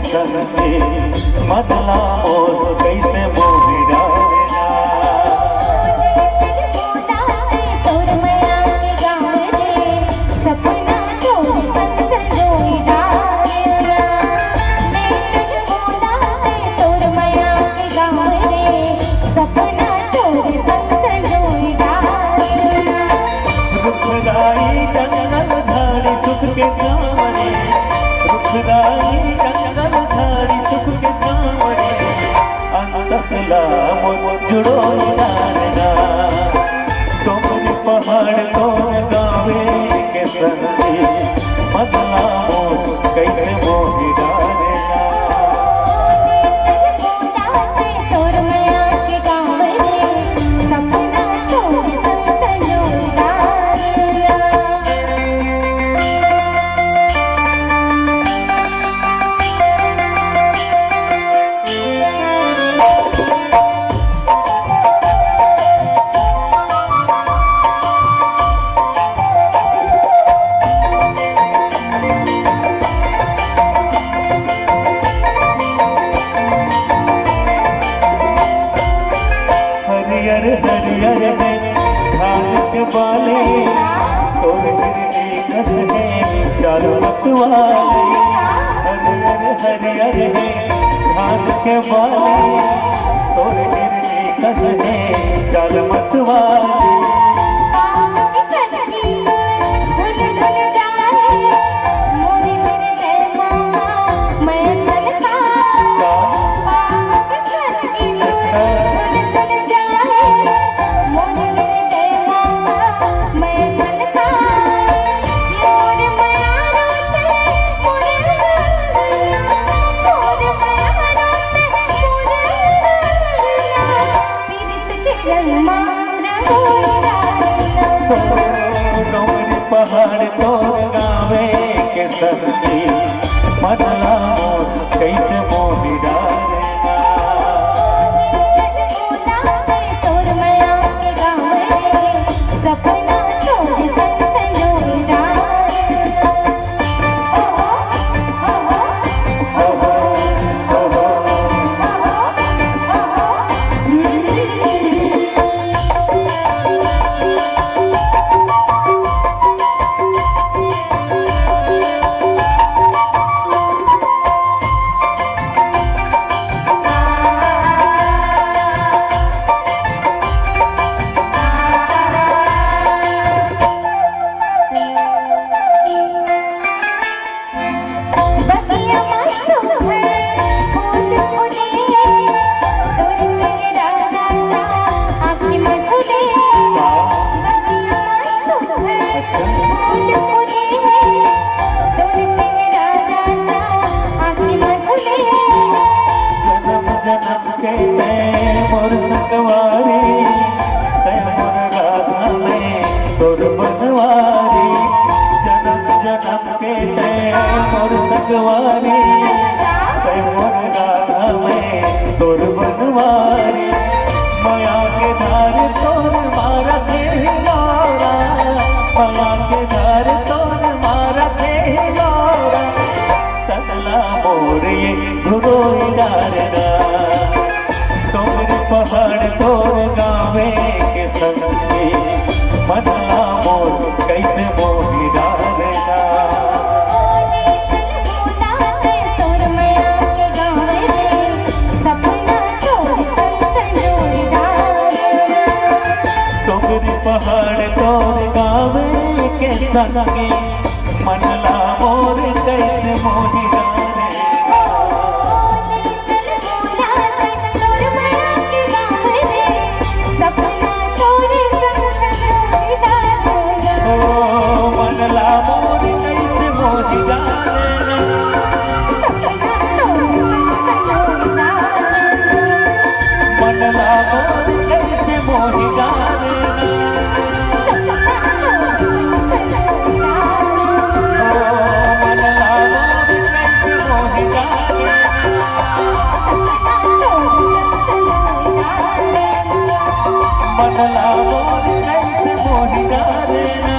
संगे मतला मोर कैसे मोहि डालना। तोर मया के गाँव रे सपना तोर संग संजोई डालना। ले चल बोला तोर मया के गाँव रे सपना तोर संग संजोई डालना। रुखदाई जंगल झाड़ी सुख के छावरे, रुखदाई जंगल झाड़ी सुख के छावरे, अंतसला मोर जुड़ो डालना। तुमने पहाड़ तोर गावे के संगे मतला मोर कैसे मोहि डालना। तोर मया के गाँव रे सपना तोर संग संजोई डालना। हरियर हरियर है धान के बाले, तोर हिरनी कस है चारों मतवाले। हरियर हरियर है धान के बाले, तोर हिरनी कस है चारों मतवाले। डोंगरी पहाड़ तोर गावे के संगे मतला मोर कैसे मोहि डालना। तोर मया के गाँव रे सपना तोर संग संजोई डालना। मोर संगवारी तै मोर राधा में तोर बनवारी। जन्म जन्म के तै मोर संगवारी तै मोर राधा में तोर बनवारी। माया के धार तोर मारा के लौरा, माया के धार तोर मारा के लौरा। तकला मोर ये घुरोई डालना। डोंगरी पहाड़ तोर गावे के संगे मतला मोर कैसे मोहि डालना। तोर मया के गाँव रे सपना तोर संग संजोई डालना। डोंगरी पहाड़ तोर गावे के संगे मतला मोर कैसे मोहि डालना। मनला मोर कैसे मोहि डालना। मनला मोर कैसे मोहि डालना। मनला मोर कैसे मोहि डालना। मनला मोर कैसे मोहि डालना।